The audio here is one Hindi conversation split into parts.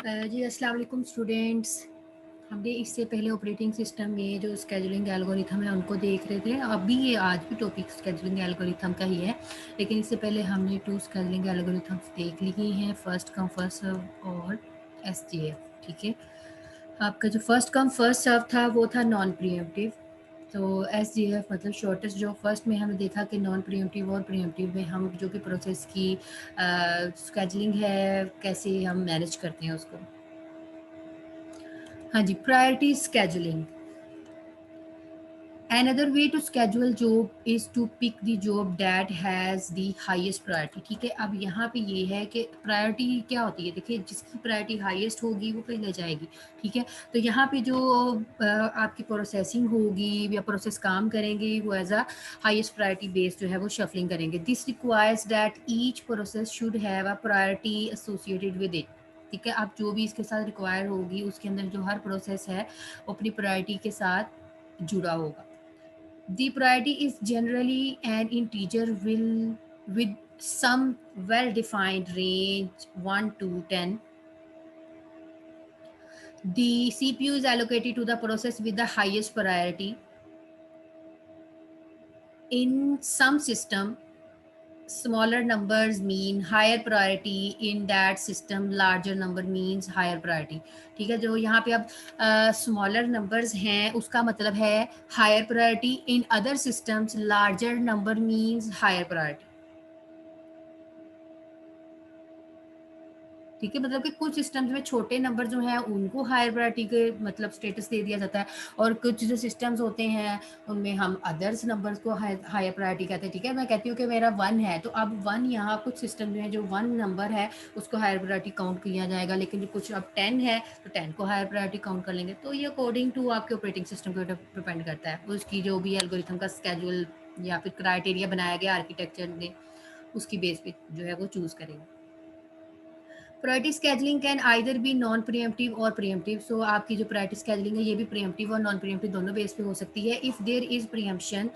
जी अस्सलाम वालेकुम स्टूडेंट्स। हमने इससे पहले ऑपरेटिंग सिस्टम में जो स्केजुलिंग एल्गोरिथम है उनको देख रहे थे। अभी ये आज भी टॉपिक स्केजुलिंग एल्गोरिथम का ही है, लेकिन इससे पहले हमने 2 स्केजुलिंग एल्गोरिथम्स देख ली हैं, फर्स्ट कम फर्स्ट सर्व और एसजेएफ। ठीक है, आपका जो फर्स्ट कम फर्स्ट सर्व था वो था नॉन प्रीएम्प्टिव। तो एसजेएफ मतलब शॉर्टेस्ट जॉब फर्स्ट में हमने देखा कि नॉन प्रीएम्प्टिव और प्रीएम्प्टिव में हम जो कि प्रोसेस की स्केजुलिंग है कैसे हम मैनेज करते हैं उसको। हाँ जी, priority scheduling. Another way to schedule job is to pick the job that has the highest priority। ठीक है, अब यहाँ पे ये है कि प्रायोरिटी क्या होती है। देखिए, जिसकी प्रायोरिटी हाईएस्ट होगी वो पहले जाएगी। ठीक है, तो यहाँ पे जो आपकी प्रोसेसिंग होगी या प्रोसेस काम करेंगे वो as a highest priority base जो है वो शफलिंग करेंगे। This requires that each process should have a priority associated with it. ठीक है, आप जो भी इसके साथ रिक्वायर होगी उसके अंदर जो हर प्रोसेस है वो अपनी प्रायोरिटी के साथ जुड़ा होगा। The priority is generally an integer will with some well-defined range 1 to 10. The CPU is allocated to the process with the highest priority. In some system, smaller numbers mean higher priority. In that system, larger number means higher priority। ठीक है, जो यहाँ पे अब स्मॉलर नंबर्स हैं उसका मतलब है higher priority. In other systems larger number means higher priority. ठीक है, मतलब कि कुछ सिस्टम्स में छोटे नंबर जो हैं उनको हायर प्रायोरिटी के मतलब स्टेटस दे दिया जाता है, और कुछ जो सिस्टम्स होते हैं उनमें हम अदर्स नंबर्स को हायर प्रायोरिटी कहते हैं। ठीक है, मैं कहती हूँ कि मेरा 1 है तो अब 1 यहाँ कुछ सिस्टम जो है जो 1 नंबर है उसको हायर प्रायोरिटी काउंट किया जाएगा, लेकिन जो कुछ अब 10 है तो 10 को हायर प्रायोरिटी काउंट कर लेंगे। तो ये अकॉर्डिंग टू आपके ऑपरेटिंग सिस्टम के ऊपर डिपेंड करता है, उसकी जो भी एल्गोरिथम का स्केड्यूल या फिर क्राइटेरिया बनाया गया आर्किटेक्चर ने उसकी बेस पे जो है वो चूज़ करेंगे। Priority scheduling can either be non preemptive और प्रीएम्प्टिव। सो आपकी जो प्रायोरिटी स्केजुलिंग है ये भी प्रीएम्प्टिव और नॉन प्रीएम्प्टिव दोनों बेस पे हो सकती है। If there is preemption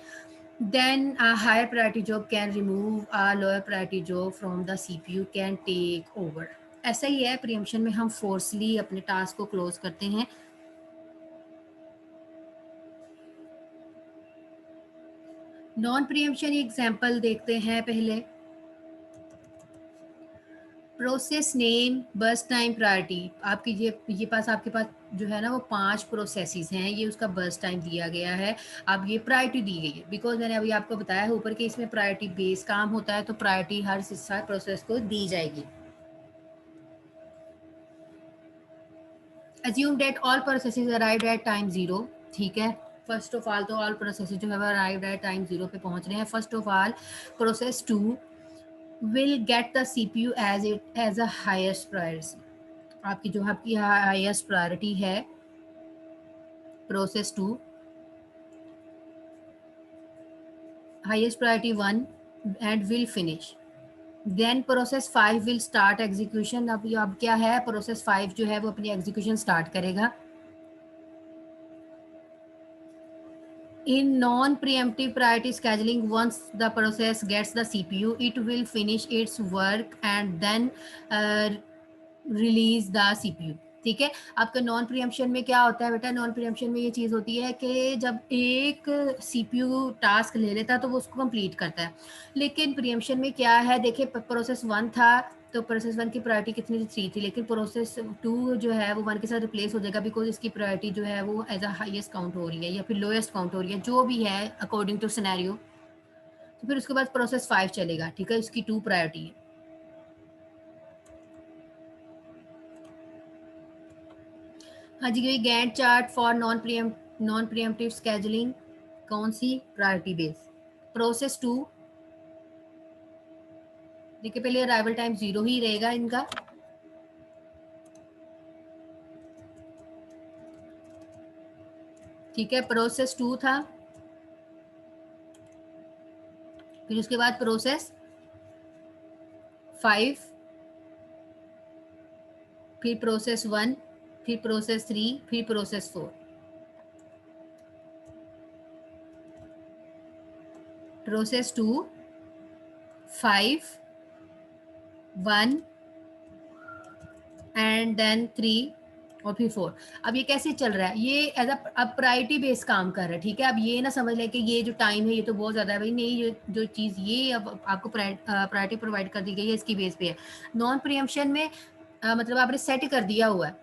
then a higher priority job can remove a lower priority job from the CPU can take over। ऐसा ही है, प्रीएम्पशन में हम फोर्सली अपने टास्क को क्लोज करते हैं। नॉन प्रीएम्पशन एग्जांपल देखते हैं पहले। Process name burst time priority. आपकी ये पास आपके पास जो है ना वो 5 प्रोसेसेस हैं, ये उसका बर्स्ट टाइम दिया गया है। अब ये प्रायोरिटी दी गई है बिकॉज मैंने अभी आपको बताया है ऊपर कि इसमें प्रायोरिटी बेस काम होता है, तो प्रायोरिटी हर प्रोसेस को दी जाएगी। Assume that all processes arrived at time 0। ठीक है, फर्स्ट ऑफ ऑल तो ऑल प्रोसेसेस जो है वो अराइव्ड एट टाइम 0 पे पहुंच रहे हैं। First of all process 2 will get the CPU as a highest priority। आपकी हाईएस्ट प्रायोरिटी है process 2, highest priority 1 and will finish. Then process 5 will start execution. अब क्या है, प्रोसेस 5 जो है वो अपनी एग्जीक्यूशन स्टार्ट करेगा। In non-preemptive priority scheduling, once the process gets the CPU, it will finish its work and then release the CPU. ठीक है, आपका नॉन प्रीएम्पशन में क्या होता है बेटा, नॉन प्रीएम्पशन में ये चीज़ होती है कि जब एक सीपीयू टास्क ले लेता है तो वो उसको कंप्लीट करता है। लेकिन प्रीएम्पशन में क्या है, देखिए प्रोसेस 1 था तो प्रोसेस 1 की प्रायोरिटी कितनी थी, 3 थी, लेकिन प्रोसेस 2 जो है वो 1 के साथ रिप्लेस हो जाएगा बिकॉज इसकी प्रायोरिटी जो है वो एज अ हाईएस्ट काउंट हो रही है या फिर लोएस्ट काउंट हो रही है, जो भी है अकॉर्डिंग टू सिनेरियो। तो फिर उसके बाद प्रोसेस 5 चलेगा। ठीक है, इसकी 2 प्रायोरिटी है। हाँ जी, Gantt chart for non preemptive scheduling. कौन सी, प्रायोरिटी बेस। प्रोसेस 2 देखिए पहले अराइवल टाइम 0 ही रहेगा इनका। ठीक है, प्रोसेस 2 था, फिर उसके बाद प्रोसेस 5, फिर प्रोसेस 1, फिर प्रोसेस 3, फिर प्रोसेस 4। प्रोसेस 2, 5, 1 एंड देन 3 और फिर 4। अब ये कैसे चल रहा है, ये एज अब प्रायोरिटी बेस काम कर रहा है, ठीक है। अब ये ना समझ लें कि ये जो टाइम है ये तो बहुत ज़्यादा है, भाई नहीं, ये जो चीज़ ये अब आपको प्रायोरिटी प्रोवाइड कर दी गई है, इसकी बेस पे है। नॉन प्रीएम्पशन में मतलब आपने सेट कर दिया हुआ है,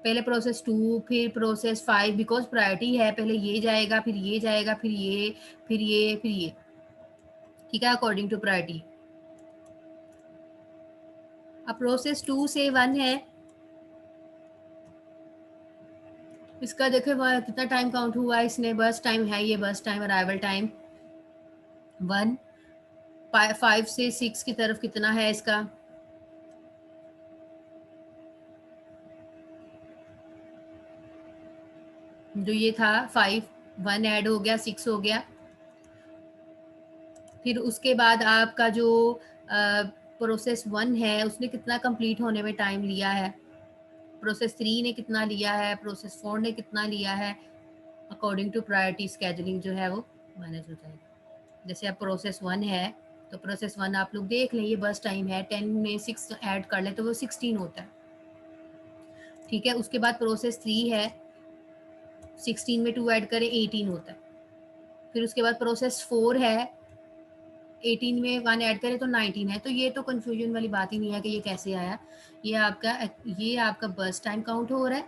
पहले प्रोसेस 2 फिर प्रोसेस 5, बिकॉज प्रायोरिटी है, पहले ये जाएगा फिर ये जाएगा फिर ये फिर ये फिर ये, ठीक है, अकॉर्डिंग टू प्रायोरिटी। अब प्रोसेस 2 से 1 है, इसका देखो वहाँ कितना टाइम काउंट हुआ, इसने बस टाइम है, ये बस टाइम अराइवल टाइम 1। 5 से 6 की तरफ कितना है इसका, जो ये था 5, 1 ऐड हो गया 6 हो गया। फिर उसके बाद आपका जो प्रोसेस 1 है उसने कितना कंप्लीट होने में टाइम लिया है, प्रोसेस 3 ने कितना लिया है, प्रोसेस 4 ने कितना लिया है, अकॉर्डिंग टू प्रायोरिटी स्केजुलिंग जो है वो मैनेज हो जाएगा। जैसे अब प्रोसेस 1 है तो प्रोसेस 1 आप लोग देख लें, ये बस टाइम है, 10 में 6 ऐड कर ले तो वो 16 होता है, ठीक है। उसके बाद प्रोसेस 3 है, 16 में 2 ऐड करें 18 होता है। फिर उसके बाद प्रोसेस 4 है, 18 में 1 ऐड करें तो 19 है। तो ये तो कंफ्यूजन वाली बात ही नहीं है कि ये कैसे आया, ये आपका बस टाइम काउंट हो रहा है,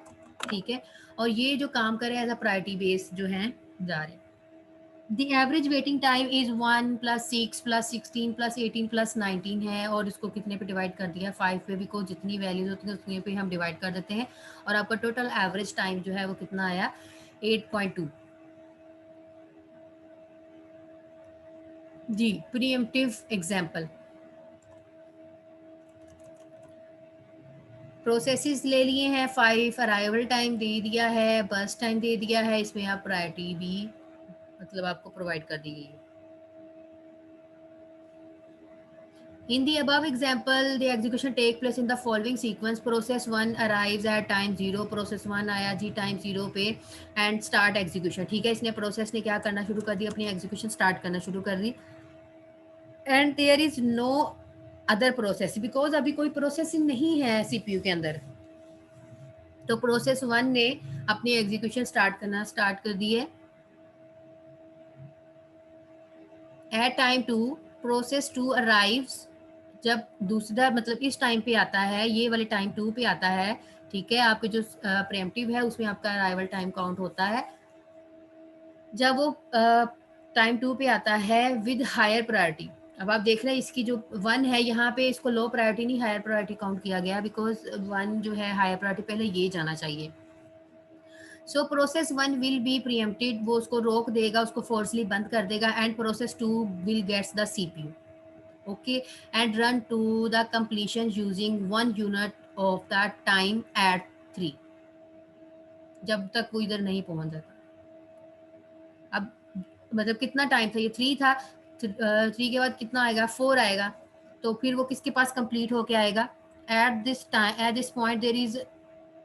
ठीक है। और ये जो काम करे एज अ प्रायोरिटी बेस जो है जा रहे हैं। The average waiting time is 1 + 6 + 16 + 18 + 19 है, और इसको कितने पे डिवाइड कर दिया, 5 पे, भी को जितनी वैल्यूज होती है उतने पे हम डिवाइड कर देते हैं, और आपका टोटल एवरेज टाइम जो है वो कितना आया, 8.2। जी, प्रीएम्प्टिव एग्जाम्पल, प्रोसेसेस ले लिए हैं 5, अराइवल टाइम दे दिया है, बस टाइम दे दिया है, इसमें आप प्रायोरिटी भी मतलब आपको प्रोवाइड कर दी गई है। In the above example, the execution take place in the following sequence. Process 1 arrives at time 0, process 1 आया जी टाइम 0 पे, and start execution, ठीक है। इसने प्रोसेस ने क्या करना शुरू कर दी, अपनी एग्जीक्यूशन स्टार्ट करना शुरू कर दी, and there is no other process, because अभी कोई प्रोसेसिंग नहीं है सीपीयू के अंदर। तो प्रोसेस 1 ने अपनी एग्जीक्यूशन स्टार्ट कर दी है। एट टाइम 2 प्रोसेस 2 अराइव्स, जब दूसरा मतलब इस टाइम पे आता है, ये वाले टाइम 2 पे आता है, ठीक है। आपके जो प्रेम्प्टिव है उसमें आपका अराइवल टाइम काउंट होता है, जब वो टाइम 2 पे आता है विद हायर प्रायोरिटी। अब आप देख रहे हैं इसकी जो 1 है यहाँ पे इसको लो प्रायोरिटी नहीं हायर प्रायोरिटी काउंट किया गया, बिकॉज 1 जो है हायर प्रायोरिटी, पहले ये जाना चाहिए। So process 1 will be preempted, वो उसको रोक देगा, उसको फोर्सली बंद कर देगा, and process 2 will gets the CPU, okay, and run to the completion using 1 unit of the time at 3, जब तक वो इधर नहीं पहुंच जाता। अब मतलब कितना टाइम था, ये 3 था, 3 के बाद कितना आएगा, 4 आएगा, तो फिर वो किसके पास कंप्लीट होके आएगा, at this point there is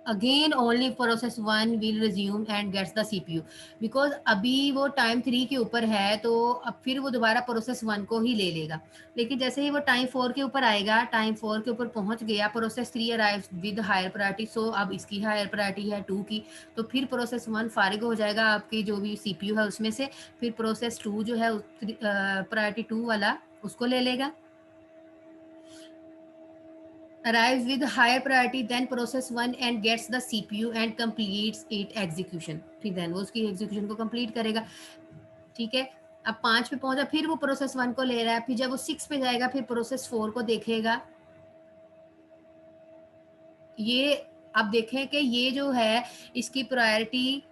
again only process 1 will resume and gets the CPU, because अभी वो टाइम 3 के ऊपर है, तो अब फिर वो दोबारा प्रोसेस 1 को ही ले लेगा। लेकिन जैसे ही वो टाइम 4 के ऊपर आएगा, टाइम 4 के ऊपर पहुंच गया, process 3 arrives with higher priority, so अब इसकी हायर प्रायोरिटी है 2 की, तो फिर प्रोसेस 1 फारिग हो जाएगा आपकी जो भी सीपीयू है उसमें से, फिर प्रोसेस 2 जो है प्रायोरिटी 2 वाला उसको ले लेगा, arrives with higher priority than process 1 and gets the CPU and completes it execution, फिर then वो उसकी एग्जीक्यूशन को कंप्लीट करेगा, ठीक है। अब 5 पे पहुंचा, फिर वो प्रोसेस 1 को ले रहा है, फिर जब वो 6 पे जाएगा फिर प्रोसेस 4 को देखेगा। ये अब देखें कि ये जो है इसकी प्रायोरिटी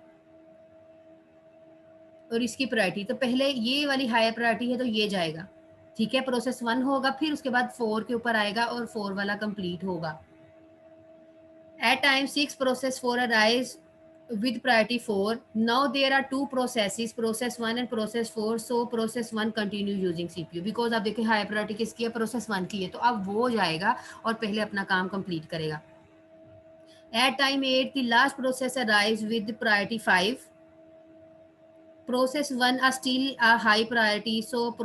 और इसकी प्रायोरिटी, तो पहले ये वाली हायर प्रायोरिटी है तो ये जाएगा, ठीक है, प्रोसेस 1 होगा, फिर उसके बाद 4 के ऊपर आएगा और 4 वाला कंप्लीट होगा। At time 6, process 4 arise with priority 4. Now there are two processes, process 1 and process 4. So process 1 continue using CPU. Because आप देखिए हाई प्रायोरिटी किसकी है, प्रोसेस 1 की है, तो अब वो जाएगा और पहले अपना काम कंप्लीट करेगा। At time 8, the last process arrives with priority 5. Process 1 are still a high priority, so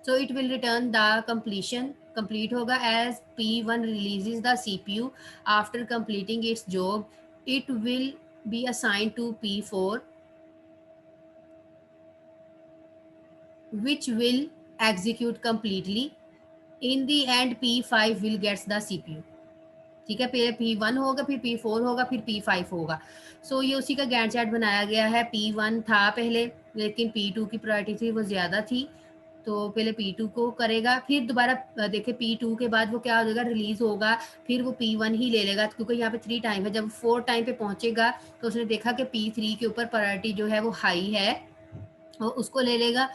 it will return the completion. Complete होगा as P1 releases the CPU after completing its job it will be assign to P4 which will execute completely. In the end P5 will gets the CPU. ठीक है, पहले P1 होगा, फिर P4 होगा, फिर P5 होगा. सो ये उसी का गैंट चार्ट बनाया गया है. P1 था पहले, लेकिन P2 की प्रायोरिटी थी, वो ज़्यादा थी, तो पहले P2 को करेगा, फिर दोबारा देखिए P2 के बाद वो क्या हो जाएगा, रिलीज होगा, फिर वो P1 ही ले लेगा, क्योंकि यहाँ पे 3 टाइम है. जब 4 टाइम पे पहुंचेगा तो उसने देखा कि P3 के ऊपर प्रायोरिटी जो है वो हाई है, और उसको ले लेगा.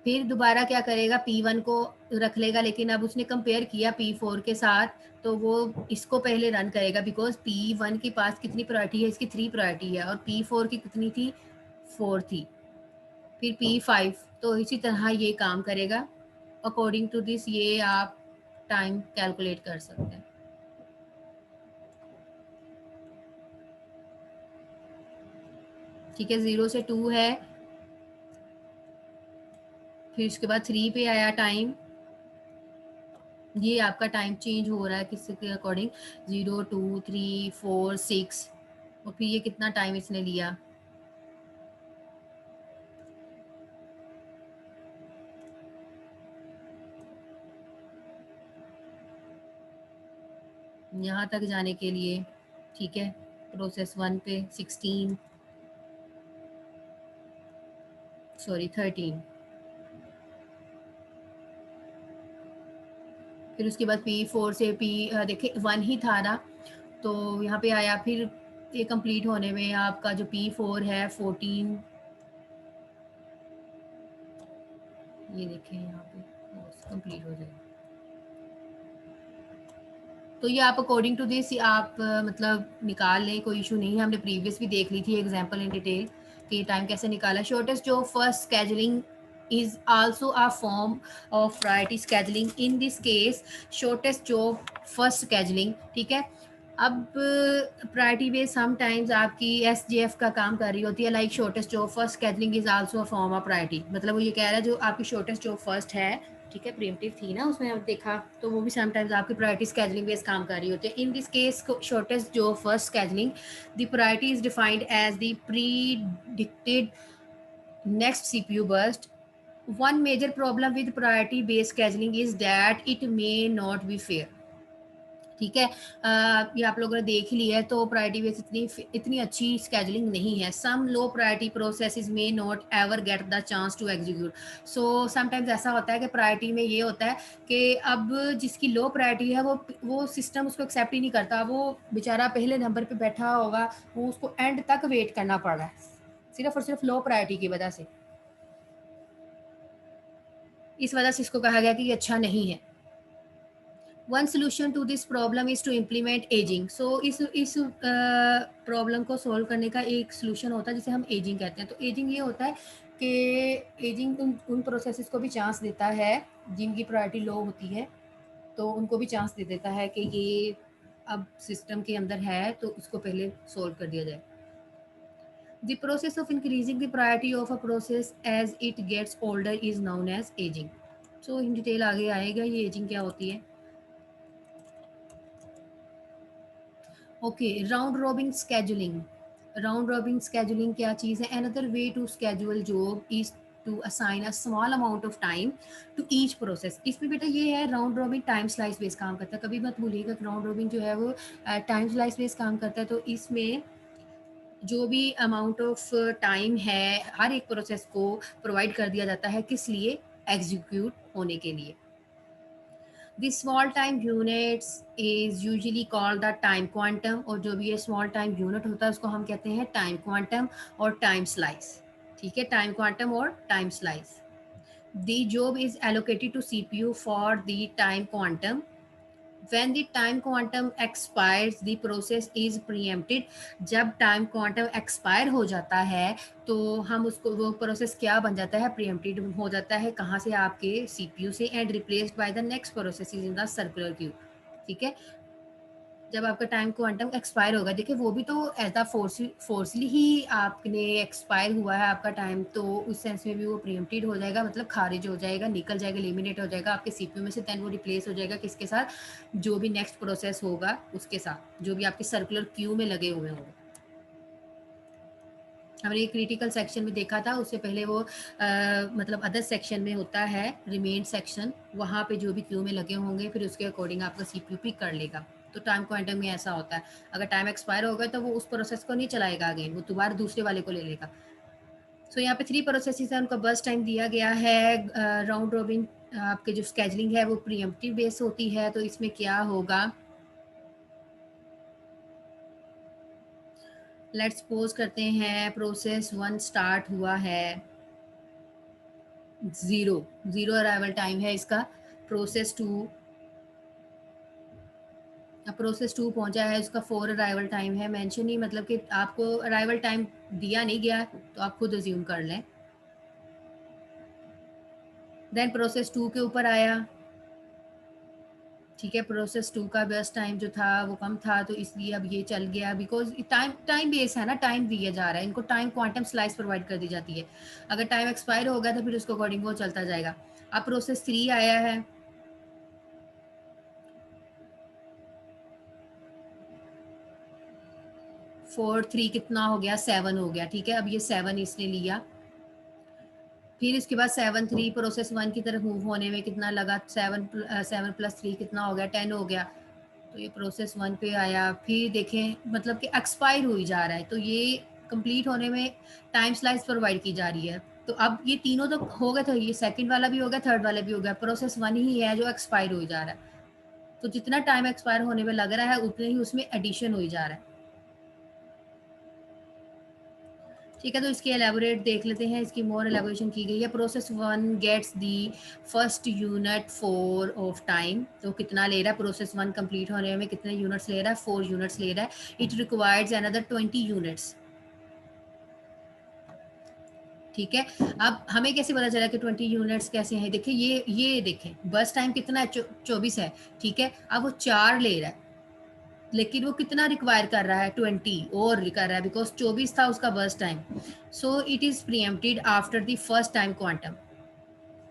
फिर दोबारा क्या करेगा, P1 को रख लेगा, लेकिन अब उसने कंपेयर किया P4 के साथ, तो वो इसको पहले रन करेगा, बिकॉज P1 के पास कितनी प्रायोरिटी है, इसकी 3 प्रायोरिटी है, और P4 की कितनी थी, 4 थी. फिर P5, तो इसी तरह ये काम करेगा. अकॉर्डिंग टू दिस ये आप टाइम कैलकुलेट कर सकते हैं. ठीक है, 0 से 2 है, फिर उसके बाद 3 पे आया टाइम. ये आपका टाइम चेंज हो रहा है किसके अकॉर्डिंग, 0, 2, 3, 4, 6, और फिर ये कितना टाइम इसने लिया. यहाँ तक जाने के लिए, ठीक है, प्रोसेस 1 पे 16, सॉरी 13, फिर उसके बाद P4 से देखिए 1 ही था ना, तो यहाँ पे आया, फिर ये कंप्लीट होने में आपका जो P4 है 14, ये देखिए यहाँ पे कंप्लीट हो जाएगा. तो ये आप अकॉर्डिंग टू दिस आप मतलब निकाल लें, कोई इशू नहीं है. हमने प्रीवियस भी देख ली थी एग्जांपल इन डिटेल कि टाइम कैसे निकाला. Shortest job first scheduling is also a form of priority scheduling. In this case shortest job first scheduling, ठीक है. अब प्रायोरिटी बेस समटाइम्स आपकी SJF का काम कर रही होती है, like shortest job first scheduling is also a form of priority. मतलब वो ये कह रहा है जो आपकी शॉर्टेस्ट जो फर्स्ट है, ठीक है, प्रीम्प्टिव थी ना उसमें अब देखा, तो वो भी समटाइम्स आपकी प्रायोरिटी स्केजुलिंग बेस काम कर रही होती है. In this case shortest job first scheduling, the priority is defined as the predicted next CPU burst. One major problem with priority based scheduling is that it may not be fair. ठीक है, ये आप लोगों ने देख ही लिया है, तो प्रायोरिटी बेस इतनी अच्छी स्केजुलिंग नहीं है. Some low priority processes may not ever get the chance to execute. So sometimes ऐसा होता है कि प्रायोरिटी में ये होता है कि अब जिसकी लो प्रायोरिटी है वो सिस्टम उसको एक्सेप्ट ही नहीं करता. वो बेचारा पहले नंबर पे बैठा होगा, वो उसको एंड तक वेट करना पड़ रहा है, सिर्फ और सिर्फ लो प्रायोरिटी की वजह से. इस वजह से इसको कहा गया कि ये अच्छा नहीं है. One solution to this problem is to implement aging. So इस प्रॉब्लम को सॉल्व करने का एक सोल्यूशन होता है जिसे हम एजिंग कहते हैं. तो एजिंग ये होता है कि एजिंग उन प्रोसेसेस को भी चांस देता है जिनकी प्रायोरिटी लो होती है, तो उनको भी चांस दे देता है कि ये अब सिस्टम के अंदर है, तो इसको पहले सॉल्व कर दिया जाए. The process of increasing the priority of a process as it gets older is known as ageing. So in detail आगे आएगा ये एजिंग क्या होती है. Okay, round robin scheduling. Round robin scheduling क्या चीज़ है. Another way to schedule job is to assign a small amount of time to each process. इसमें बेटा ये है, round robin time slice base काम करता है. कभी मत भूलिएगा कि राउंड रॉबिन जो है वो टाइम स्लाइस बेस काम करता है. तो इसमें जो भी अमाउंट ऑफ टाइम है हर एक प्रोसेस को प्रोवाइड कर दिया जाता है, किस लिए, एग्जीक्यूट होने के लिए. The small time units is usually called the time quantum, और जो भी ये small time unit होता है उसको हम कहते हैं time quantum और time slice. ठीक है, time quantum और time slice. The job is allocated to CPU for the time quantum. When the time quantum expires, the process is preempted. जब time quantum expire हो जाता है, तो हम उसको वो प्रोसेस क्या बन जाता है, preempted हो जाता है. कहाँ से, आपके CPU से, and replaced by the next process in the circular queue. ठीक है, जब आपका टाइम क्वांटम एक्सपायर होगा, देखिए वो भी तो एज़ अ फोर्सली ही आपने एक्सपायर हुआ है आपका टाइम, तो उस सेंस में भी वो प्रीएम्प्टेड हो जाएगा, मतलब खारिज हो जाएगा, निकल जाएगा, एलिमिनेट हो जाएगा आपके सीपीयू में से। देन वो रिप्लेस हो जाएगा किसके साथ? जो भी नेक्स्ट प्रोसेस होगा उसके साथ, जो भी आपके सर्कुलर क्यू में लगे हुए होंगे। हमने ये क्रिटिकल सेक्शन में देखा था, उससे पहले वो मतलब अदर सेक्शन में होता है रिमेन सेक्शन, वहाँ पे जो भी क्यू में लगे होंगे फिर उसके अकॉर्डिंग आपका सीपीयू पिक कर लेगा। तो टाइम क्वांटम में ऐसा होता है, अगर टाइम एक्सपायर हो गया तो वो उस प्रोसेस को नहीं चलाएगा अगेन, वो दोबारा दूसरे वाले को ले लेगा। सो यहाँ पे 3 प्रोसेसेस हैं, उनका बर्स्ट टाइम दिया गया है। राउंड रॉबिन आपके जो स्केजुलिंग है वो प्रीएम्प्टिव बेस होती है, तो इसमें क्या होगा, लेट्स सपोज करते हैं प्रोसेस 1 स्टार्ट हुआ है, ज़ीरो अराइवल टाइम है इसका। प्रोसेस 2, अब प्रोसेस 2 पहुंचा है, उसका 4 अराइवल टाइम है। मेंशन ही मतलब कि आपको अराइवल टाइम दिया नहीं गया, तो आप खुद अज्यूम कर लें। देन प्रोसेस 2 के ऊपर आया, ठीक है, प्रोसेस 2 का बेस्ट टाइम जो था वो कम था, तो इसलिए अब ये चल गया, बिकॉज टाइम टाइम बेस है ना, टाइम दिया जा रहा है इनको, टाइम क्वांटम स्लाइस प्रोवाइड कर दी जाती है। अगर टाइम एक्सपायर हो गया तो फिर उसके अकॉर्डिंग वो चलता जाएगा। अब प्रोसेस 3 आया है, 4 3 कितना हो गया, 7 हो गया, ठीक है। अब ये 7 इसने लिया, फिर इसके बाद 7 3 प्रोसेस 1 की तरफ मूव होने में कितना लगा, 7 + 3 कितना हो गया, 10 हो गया। तो ये प्रोसेस 1 पे आया, फिर देखें मतलब कि एक्सपायर हुई जा रहा है, तो ये कंप्लीट होने में टाइम स्लाइस प्रोवाइड की जा रही है। तो अब ये तीनों तो हो गए थे, ये सेकंड वाला भी हो गया, थर्ड वाला भी हो गया, प्रोसेस 1 ही है जो एक्सपायर हुई जा रहा है। तो जितना टाइम एक्सपायर होने में लग रहा है उतने ही उसमें एडिशन हुई जा रहा है, ठीक है। तो इसकी एलेबोरेट देख लेते हैं, इसकी मोर एलेबोरेशन की गई है। Process 1 gets the first unit 4 of time, तो कितना ले रहा है प्रोसेस 1 कंप्लीट होने में, कितने यूनिट्स ले रहा है, 4 यूनिट्स ले रहा है। इट रिक्वायर्स अनदर 20 यूनिट्स, ठीक है। अब हमें कैसे पता चला कि 20 यूनिट्स कैसे हैं, देखिए ये देखें बस टाइम कितना है, 24 है, ठीक है। अब वो 4 ले रहा है, लेकिन वो कितना रिक्वायर कर रहा है, 20 और कर रहा है, बिकॉज 24 था उसका burst time. So it is preempted after the first time quantum,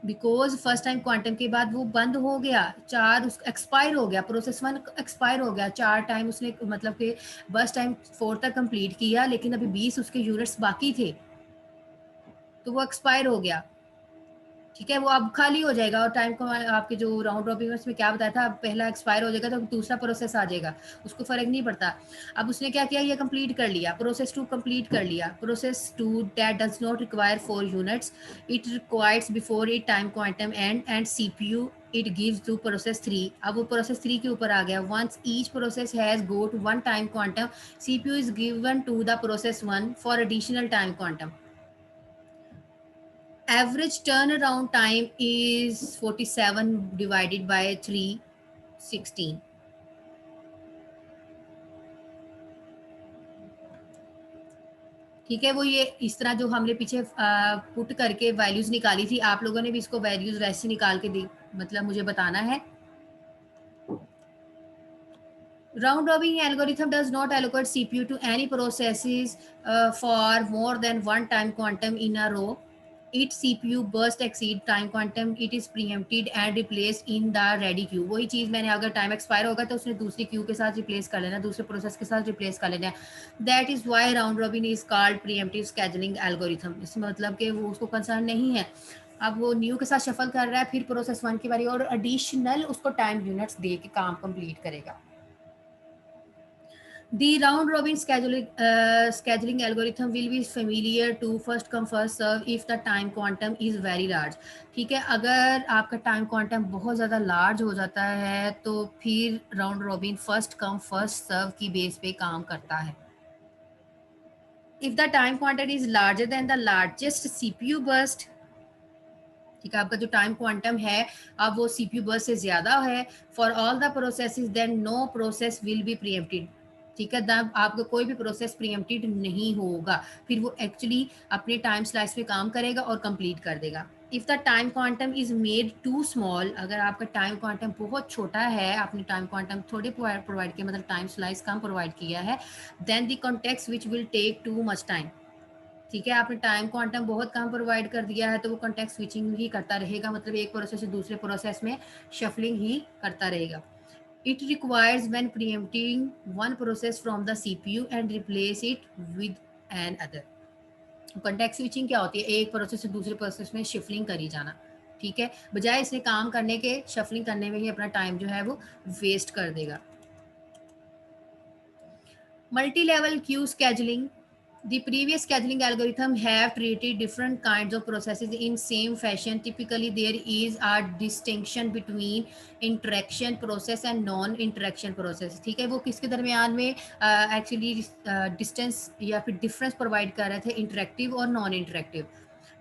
because first time quantum के बाद वो बंद हो गया, 4 उस एक्सपायर हो गया, प्रोसेस 1 एक्सपायर हो गया, 4 टाइम उसने मतलब कि बर्स्ट टाइम 4 तक कंप्लीट किया, लेकिन अभी 20 उसके यूनिट्स बाकी थे, तो वो एक्सपायर हो गया, ठीक है। वो अब खाली हो जाएगा, और टाइम को आपके जो राउंड रॉबिन में उसमें क्या बताया था, अब पहला एक्सपायर हो जाएगा तो दूसरा प्रोसेस आ जाएगा, उसको फर्क नहीं पड़ता। अब उसने क्या किया, ये कंप्लीट कर लिया, प्रोसेस 2 कंप्लीट कर लिया, process 2 that does not require 4 units, it requires before it time quantum and CPU it gives to process 3। अब वो प्रोसेस 3 के ऊपर आ गया, once each process has go to 1 time quantum, CPU is given to the process 1 for additional time quantum. Average turnaround time is 47 divided by 316. ठीक है, वो ये इस तरह जो हमने पीछे पुट करके वैल्यूज निकाली थी, आप लोगों ने भी इसको वैल्यूज वैसे निकाल के दी, मतलब मुझे बताना है। Round robin algorithm does not allocate CPU to any processes for more than one time quantum in a row. Its CPU burst exceed time quantum, it is preempted and replaced in the ready queue. वही चीज़ मैंने, अगर टाइम एक्सपायर होगा तो उसने दूसरी क्यू के साथ रिप्लेस कर लेना, दूसरे प्रोसेस के साथ रिप्लेस कर लेना। That is why round robin is called pre-emptive scheduling algorithm. इसमें मतलब कि वो उसको कंसर्न नहीं है, अब वो न्यू के साथ शफल कर रहा है, फिर प्रोसेस 1 की बारी, और एडिशनल उसको टाइम यूनिट्स दे के काम कंप्लीट करेगा। The round robin scheduling algorithm will be familiar to first come first serve if the time quantum is very large. ठीक है, अगर आपका टाइम क्वांटम बहुत ज़्यादा लार्ज हो जाता है तो फिर round robin first come first serve की बेस पे काम करता है। If the time quantum is larger than the largest CPU burst, ठीक है, आपका जो टाइम क्वांटम है अब वो सीपीयू बर्स्ट से ज़्यादा है, for all the processes then no process will be preempted. ठीक है, तब आपका कोई भी प्रोसेस प्रीएम्प्टेड नहीं होगा, फिर वो एक्चुअली अपने टाइम स्लाइस पे काम करेगा और कंप्लीट कर देगा। If the time quantum is made too small, अगर आपका टाइम क्वांटम बहुत छोटा है, आपने टाइम क्वांटम थोड़े प्रोवाइड किया, मतलब टाइम स्लाइस कम प्रोवाइड किया है, then the context which will take too much time. ठीक है, आपने टाइम क्वांटम बहुत कम प्रोवाइड कर दिया है तो वो कॉन्टेक्स्ट स्विचिंग ही करता रहेगा, मतलब एक प्रोसेस से दूसरे प्रोसेस में शफलिंग ही करता रहेगा। It requires when preempting one process from the CPU and replace it with an other. Context switching क्या होती है? एक प्रोसेस से दूसरे प्रोसेस में शिफ्लिंग करी जाना। ठीक है, बजाय इसे काम करने के शफलिंग करने में ही अपना टाइम जो है वो वेस्ट कर देगा। Multi level Q scheduling. The previous scheduling algorithm have treated different kinds of processes in same fashion. Typically, there is a distinction between interaction process and non-interaction process. ठीक है, वो किसके दरमियान में एक्चुअली डिस्टेंस या फिर डिफरेंस प्रोवाइड कर रहे थे, इंटरेक्टिव और नॉन इंटरेक्टिव।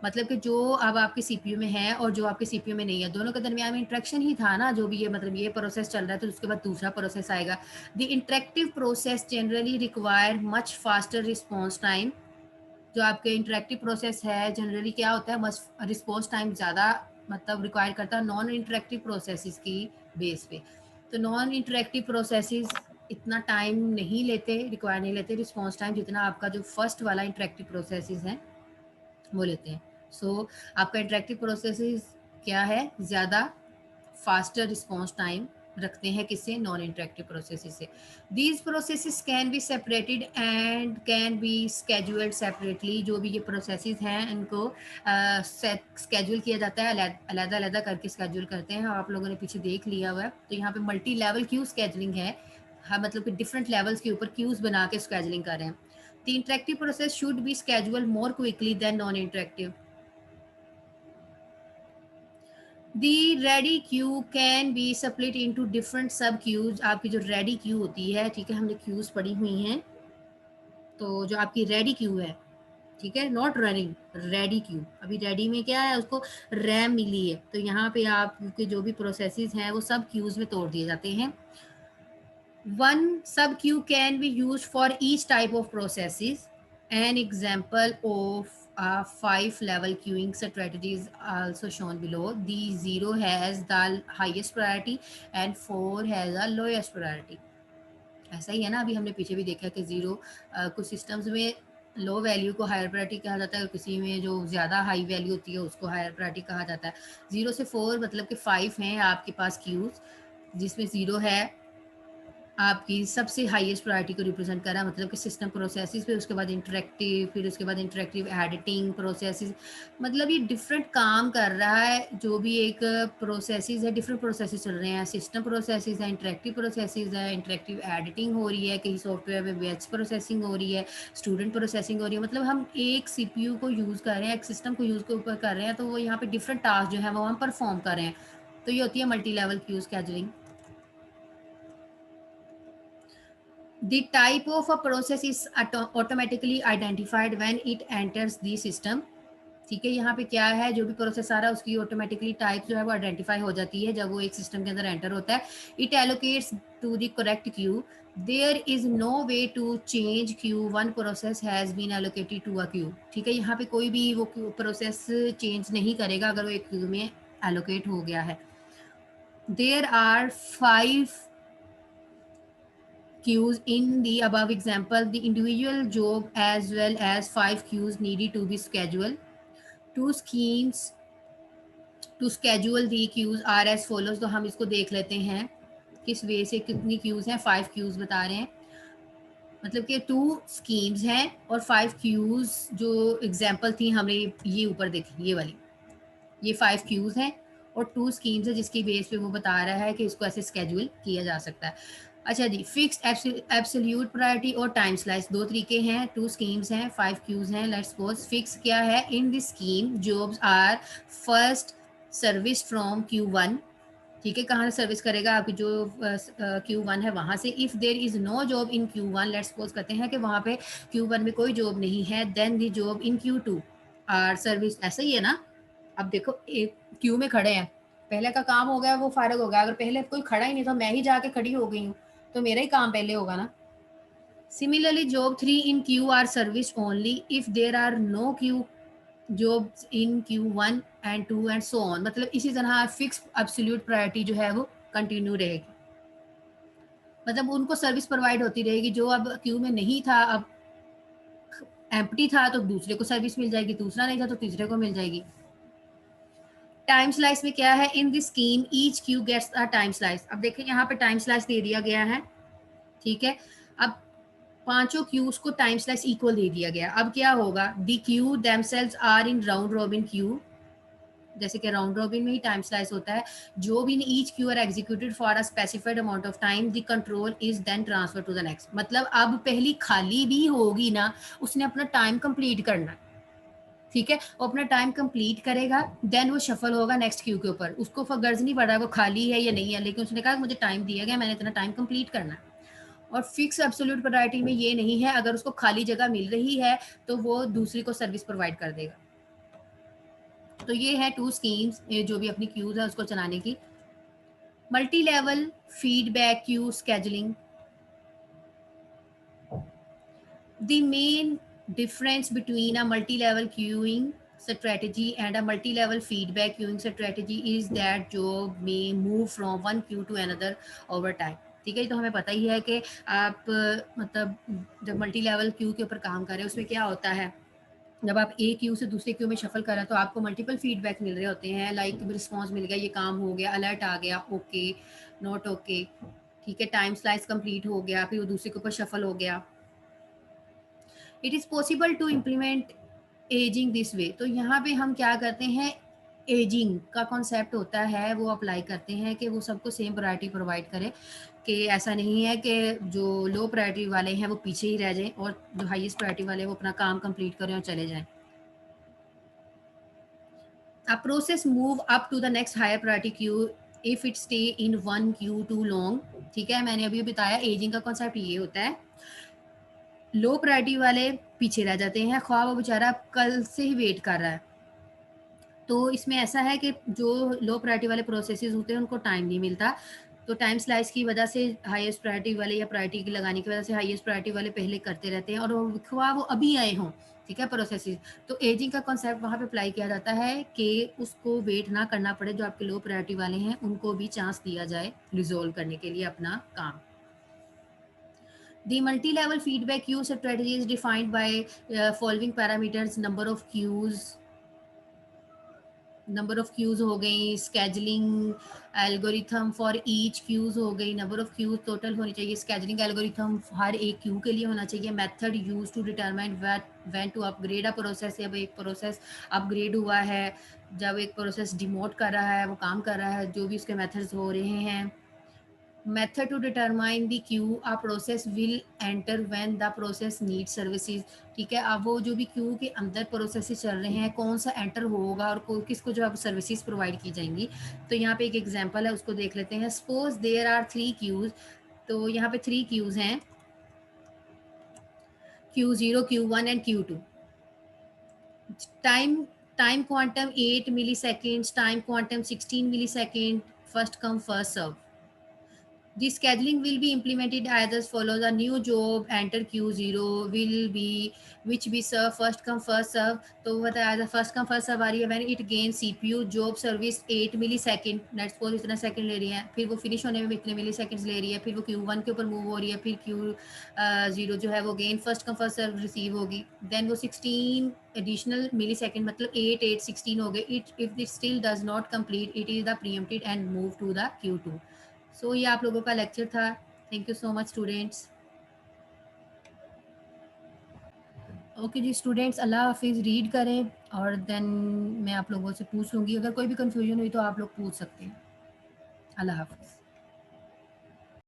मतलब कि जो अब आपके सीपीयू में है और जो आपके सीपीयू में नहीं है, दोनों के दरमियान में इंटरेक्शन ही था ना, जो भी ये मतलब ये प्रोसेस चल रहा है तो उसके बाद दूसरा प्रोसेस आएगा। The interactive process generally require much faster response time. जो आपके इंटरेक्टिव प्रोसेस है जनरली क्या होता है, मच रिस्पॉन्स टाइम ज़्यादा मतलब रिक्वायर करता है नॉन इंटरेक्टिव प्रोसेसेस की बेस पे। तो नॉन इंटरेक्टिव प्रोसेसेस इतना टाइम नहीं लेते, रिक्वायर नहीं लेते रिस्पॉन्स टाइम, जितना आपका जो फर्स्ट वाला इंटरेक्टिव प्रोसेसेस हैं वो लेते हैं। सो आपका इंटरेक्टिव प्रोसेसेस क्या है, ज़्यादा फास्टर रिस्पॉन्स टाइम रखते हैं, किससे? नॉन इंटरेक्टिव प्रोसेसेस से। These processes can be separated and can be scheduled separately. जो भी ये प्रोसेसेस हैं इनको स्केड्यूल किया जाता है, अलग अलग करके स्केड्यूल करते हैं। आप लोगों ने पीछे देख लिया हुआ है, तो यहाँ पे मल्टी लेवल क्यू स्केड्यूलिंग है। हाँ, मतलब कि डिफरेंट लेवल्स के ऊपर क्यूज बना के स्केड्यूलिंग कर रहे हैं। The interactive process should be scheduled more quickly than non-interactive. The ready queue can be split into different sub queues. आपकी जो ready queue होती है, ठीक है, हमने queues पढ़ी हुई हैं, तो जो आपकी ready queue है, ठीक है, नॉट रनिंग, रेडी क्यू। अभी रेडी में क्या है, उसको रैम मिली है, तो यहाँ पे आपके जो भी प्रोसेसेस हैं वो सब क्यूज में तोड़ दिए जाते हैं। One sub queue can be used for each type of processes. An example of a 5-level queuing strategy is also shown below. The 0 has the highest priority and 4 has the lowest priority. ऐसा ही है ना, अभी हमने पीछे भी देखा कि ज़ीरो कुछ सिस्टम्स में लो वैल्यू को हायर प्रायोरिटी कहा जाता है और किसी में जो ज़्यादा हाई वैल्यू होती है उसको हायर प्रायोरिटी कहा जाता है। 0 से 4 मतलब कि 5 हैं आपके पास क्यूज़, जिसमें 0 है आपकी सबसे हाईएस्ट प्रायोरिटी को रिप्रेजेंट कर रहा है, मतलब कि सिस्टम प्रोसेसेस, फिर उसके बाद इंटरेक्टिव, फिर उसके बाद इंटरेक्टिव एडिटिंग प्रोसेसेस। मतलब ये डिफरेंट काम कर रहा है, जो भी एक प्रोसेसेस है, डिफरेंट प्रोसेसेस चल रहे हैं। सिस्टम प्रोसेसेस है, इंटरेक्टिव प्रोसेसेस है, इंटरेक्टिव एडिटिंग हो रही है, कहीं सॉफ्टवेयर में बैच प्रोसेसिंग हो रही है, स्टूडेंट प्रोसेसिंग हो रही है। मतलब हम एक सीपीयू को यूज़ कर रहे हैं, एक सिस्टम को यूज़ के ऊपर कर रहे हैं, तो वो यहाँ पे डिफरेंट टास्क जो है वो हम परफॉर्म कर रहे हैं। तो ये होती है multi level Q scheduling. The type of a process is automatically identified when it enters the system. ठीक है, यहाँ पे क्या है, जो भी प्रोसेस आ रहा है उसकी ऑटोमेटिकली टाइप जो है वो आइडेंटिफाई हो जाती है जब वो एक सिस्टम के अंदर एंटर होता है। It allocates to the correct queue. There is no way to change queue once process has been allocated to a queue. ठीक है, यहाँ पे कोई भी वो प्रोसेस चेंज नहीं करेगा अगर वो एक क्यू में एलोकेट हो गया है। There are 5 queues in the above example. The individual job as well as 5 queues needed to be scheduled. Two schemes to schedule the queues are as follows. तो हम इसको देख लेते हैं किस वे से कितनी क्यूज हैं। 5 क्यूज बता रहे हैं, मतलब कि 2 स्कीम्स हैं और 5 क्यूज जो एग्जाम्पल थी हमने ये ऊपर देखी, ये वाली, ये 5 क्यूज हैं और 2 स्कीम्स है जिसकी बेस पे वो बता रहा है कि इसको ऐसे स्केड्यूल किया जा सकता है। अच्छा जी, फिक्स्ड एब्सोल्यूट प्रायोरिटी और टाइम स्लाइस, दो तरीके हैं। 2 स्कीम्स हैं, 5 क्यूज हैं। लेट्स सपोज फिक्स क्या है, in this scheme jobs are first service from Q1। ठीक है, कहाँ से सर्विस करेगा, आपकी जो Q1 है वहाँ से। If there is no job in Q1, let's suppose करते हैं कि वहाँ पे Q1 में कोई जॉब नहीं है, then the job in Q2 are service. ऐसा ही है ना, अब देखो एक क्यू में खड़े हैं, पहले का काम हो गया वो फारग हो गया, अगर पहले कोई खड़ा ही नहीं था, मैं ही जाके खड़ी हो गई हूँ, तो मेरा ही काम पहले होगा ना। Similarly, job 3 in queue are serviced only if there are no queue jobs in Q1 and 2 and so on, मतलब इसी तरह फिक्स एब्सोल्यूट प्रायोरिटी जो है वो कंटिन्यू रहेगी। मतलब उनको सर्विस प्रोवाइड होती रहेगी, जो अब क्यू में नहीं था, अब एम्प्टी था तो दूसरे को सर्विस मिल जाएगी, दूसरा नहीं था तो तीसरे को मिल जाएगी। टाइम स्लाइस में क्या है, in this scheme each queue gets a time slice. अब देखिए यहाँ पे टाइम स्लाइस दे दिया गया है, ठीक है। अब पांचों क्यूज को टाइम स्लाइस इक्वल दे दिया गया। अब क्या होगा, the queue themselves are in round robin queue, जैसे कि राउंड रॉबिन में ही टाइम स्लाइस होता है, जो भी each queue are executed for a specified amount of time, the control is then transfer to the next. मतलब अब पहली खाली भी होगी ना, उसने अपना टाइम कंप्लीट करना है, ठीक है। वो अपना टाइम कंप्लीट करेगा, देन वो शफल होगा नेक्स्ट क्यू के ऊपर। उसको गर्ज नहीं पड़ रहा वो खाली है या नहीं है, लेकिन उसने कहा मुझे टाइम दिया गया, मैंने इतना टाइम कंप्लीट करना है। और फिक्स एब्सोल्यूट प्रायोरिटी में ये नहीं है, अगर उसको खाली जगह मिल रही है तो वो दूसरी को सर्विस प्रोवाइड कर देगा। तो ये है टू स्कीम्स जो भी अपनी क्यूज है उसको चलाने की। Multi level feedback queue scheduling, the main difference between a multi-level queuing strategy and a multi-level feedback queuing strategy is that job may move from one queue to another over time। ठीक है, तो हमें पता ही है कि आप मतलब जब मल्टी लेवल क्यू के ऊपर काम कर रहे हैं उसमें क्या होता है, जब आप एक क्यू से दूसरे क्यू में शफल कर रहे हैं तो आपको मल्टीपल फीडबैक मिल रहे होते हैं, लाइक रिस्पॉन्स मिल गया, ये काम हो गया, अलर्ट आ गया, ओके नॉट ओके, ठीक है, टाइम स्लाइस कंप्लीट हो गया, फिर वो दूसरे के ऊपर शफल हो गया। It is possible to implement ageing this way. तो यहाँ पे हम क्या करते हैं, एजिंग का कॉन्सेप्ट होता है वो अप्लाई करते हैं कि वो सबको सेम प्रायोरिटी प्रोवाइड करे, कि ऐसा नहीं है कि जो लो प्रायोरिटी वाले हैं वो पीछे ही रह जाएं और जो हाईएस्ट प्रायोरिटी वाले हैं वो अपना काम कंप्लीट करें और चले जाएं। A process move up to the next higher priority queue if it stay in one queue too long। ठीक है, मैंने अभी बताया एजिंग का कॉन्सेप्ट ये होता है, लो प्रायोरिटी वाले पीछे रह जाते हैं, ख्वाह वो बेचारा कल से ही वेट कर रहा है। तो इसमें ऐसा है कि जो लो प्रायोरिटी वाले प्रोसेसेस होते हैं उनको टाइम नहीं मिलता, तो टाइम स्लाइस की वजह से हाईएस्ट प्रायोरिटी वाले या प्रायोरिटी की लगाने की वजह से हाईएस्ट प्रायोरिटी वाले पहले करते रहते हैं, और ख्वाह वो अभी आए हों, ठीक है, प्रोसेसेस। तो एजिंग का कॉन्सेप्ट वहाँ पे अप्लाई किया जाता है कि उसको वेट ना करना पड़े, जो आपके लो प्रायोरिटी वाले हैं उनको भी चांस दिया जाए रिजोल्व करने के लिए अपना काम। The multi-level feedback queue strategy is defined by following parameters: number of queues हो गई, scheduling algorithm for each queues हो गई, number of queues total होनी चाहिए, scheduling algorithm हर एक queue के लिए होना चाहिए, method used to determine when to upgrade a process, जब एक process upgrade हुआ है, जब एक process demote कर रहा है, वो काम कर रहा है, जो भी उसके methods हो रहे हैं। Method to determine the queue a process will enter when the process needs services। ठीक है, अब वो जो भी क्यू के अंदर प्रोसेसेस चल रहे हैं कौन सा एंटर होगा और किसको जो अब सर्विसेज प्रोवाइड की जाएंगी। तो यहाँ पे एक एग्जांपल है, उसको देख लेते हैं। सपोज देयर आर 3 क्यूज, तो यहाँ पे 3 क्यूज हैं, Q0, Q1 and Q2। Time time quantum 8 milliseconds, time quantum 16 millisecond, first come first serve. The scheduling will be implemented as follows: a new job enter Q0 will be which be serve first come first serve। तो बताया as a first come first serve आ रही है, when it gains CPU job service 8 millisecond, let's suppose इतना सेकंड ले रही है, फिर वो फिनिश होने में इतने मिली सेकेंड्स ले रही है, फिर वो Q1 के ऊपर मूव हो रही है, फिर Q0 जो है वो gain first come first serve receive होगी, देन वो 16 एडिशनल मिली सेकेंड, मतलब 8 8 16 हो गए। It if this still does not complete it is the preempted and move to the Q2। सो ये आप लोगों का लेक्चर था। Thank you so much students. Okay ji students, अल्लाह हाफिज़। रीड करें और देन मैं आप लोगों से पूछ लूँगी, अगर कोई भी कन्फ्यूजन हुई तो आप लोग पूछ सकते हैं। अल्लाह हाफिज़।